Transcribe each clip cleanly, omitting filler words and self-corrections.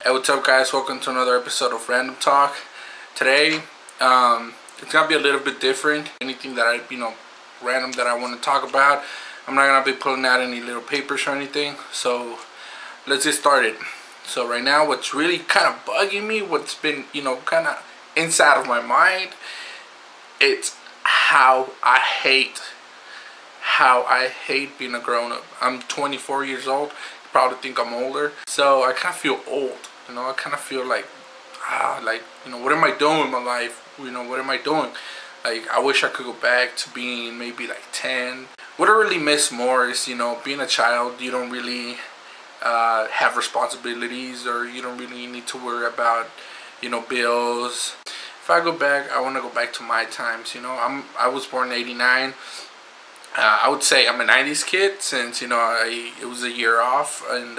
Hey, what's up guys? Welcome to another episode of Random Talk. Today, it's gonna be a little bit different. Anything that random that I want to talk about, I'm not gonna be pulling out any little papers or anything. So let's get started. So right now, what's really kind of bugging me, what's been, kind of inside of my mind, it's how I hate being a grown-up. I'm 24 years old. You probably think I'm older. So I kind of feel old. I kind of feel like, what am I doing with my life? What am I doing? Like, I wish I could go back to being maybe like 10. What I really miss more is, being a child. You don't really have responsibilities, or you don't really need to worry about, bills. If I go back, I want to go back to my times. I was born in '89. I would say I'm a '90s kid, since it was a year off, and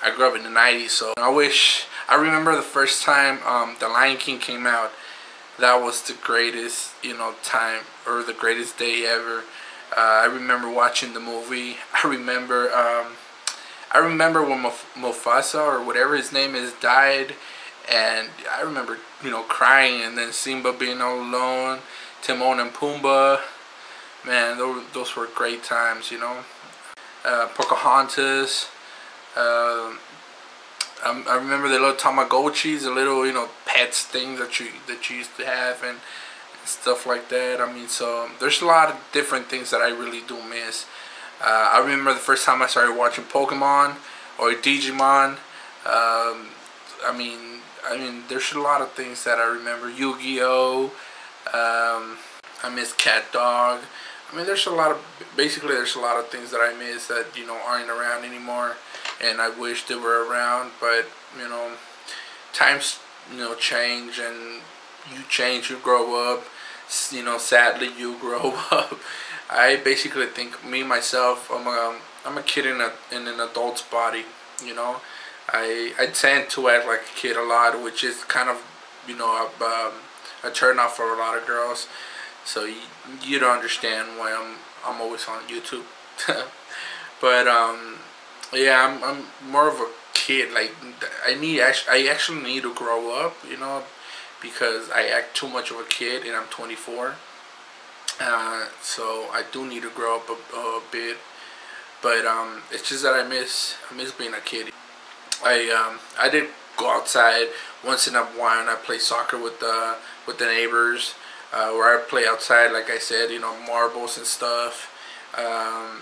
I grew up in the '90s. So I remember the first time The Lion King came out. That was the greatest time, or the greatest day ever. I remember watching the movie. I remember when Mufasa, or whatever his name is, died, and I remember crying, and then Simba being all alone, Timon and Pumbaa. Man, those were great times, Pocahontas. I remember the little Tamagotchis, the little pets thing that you used to have, and stuff like that. I mean, so there's a lot of different things that I really do miss. I remember the first time I started watching Pokemon or Digimon. I mean, there's a lot of things that I remember. Yu-Gi-Oh. I miss Cat Dog. I mean, there's a lot of things that I miss that aren't around anymore, and I wish they were around. But times change, and you change, you grow up. Sadly, you grow up. I basically think myself, I'm a kid in an adult's body. I tend to act like a kid a lot, which is kind of a turn off for a lot of girls. So you don't understand why I'm always on YouTube. But yeah, I'm more of a kid. Like, I actually need to grow up, because I act too much of a kid, and I'm 24. So I do need to grow up a bit. But it's just that I miss being a kid. I did go outside once in a while, and I play soccer with the neighbors. Where I play outside, like I said, marbles and stuff. I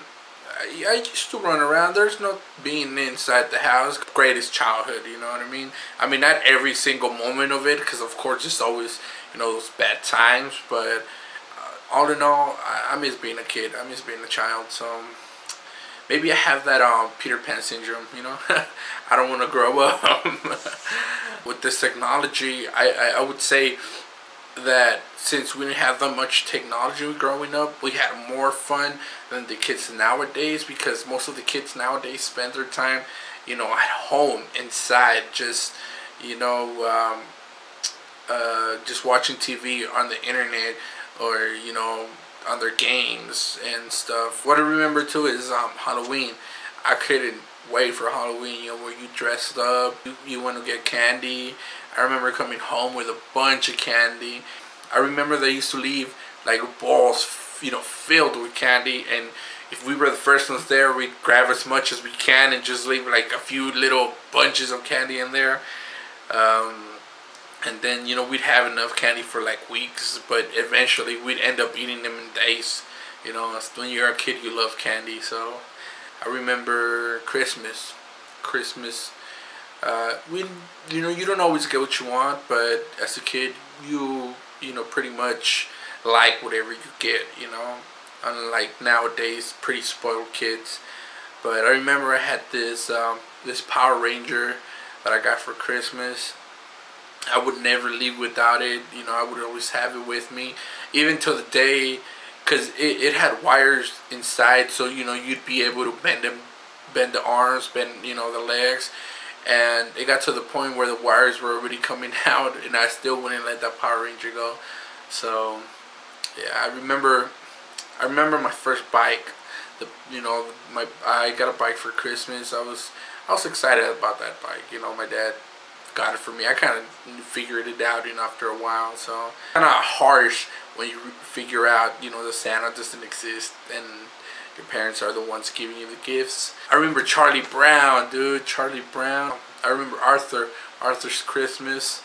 used to run around. There's no being inside the house. Greatest childhood, you know what I mean? I mean, not every single moment of it, because of course there's always, those bad times. But all in all, I miss being a kid. I miss being a child. So maybe I have that Peter Pan syndrome, I don't want to grow up. With this technology, I would say that since we didn't have that much technology growing up, we had more fun than the kids nowadays, because most of the kids nowadays spend their time, at home, inside, just, just watching TV on the internet, or, on their games and stuff. What I remember too is Halloween. I couldn't wait for Halloween, where you dressed up, you want to get candy. I remember coming home with a bunch of candy. I remember they used to leave like balls, filled with candy, and if we were the first ones there, we'd grab as much as we can and just leave like a few little bunches of candy in there. And then we'd have enough candy for like weeks, but eventually we'd end up eating them in days. When you're a kid, you love candy. So I remember Christmas. You don't always get what you want, but as a kid, you pretty much like whatever you get. Unlike nowadays, pretty spoiled kids. But I remember I had this Power Ranger that I got for Christmas. I would never leave without it. I would always have it with me, even till the day, because it had wires inside, so you'd be able to bend the arms, bend the legs. And it got to the point where the wires were already coming out, and I still wouldn't let that Power Ranger go. So yeah, I remember my first bike. I got a bike for Christmas. I was excited about that bike. My dad got it for me. I kind of figured it out, you know, after a while. So kind of harsh when you figure out, you know, the Santa doesn't exist and your parents are the ones giving you the gifts. I remember Charlie Brown, dude. Charlie Brown. I remember Arthur's Christmas.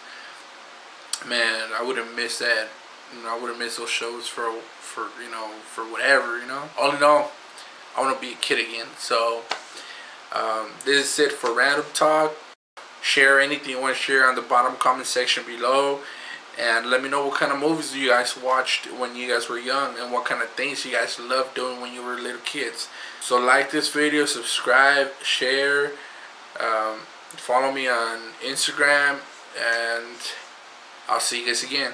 Man, I wouldn't miss that. You know, I wouldn't miss those shows for you know, for whatever, you know. All in all, I want to be a kid again. So this is it for Random Talk. Share anything you want to share on the bottom comment section below, and let me know what kind of movies you guys watched when you guys were young, and what kind of things you guys loved doing when you were little kids. So like this video, subscribe, share, follow me on Instagram, and I'll see you guys again.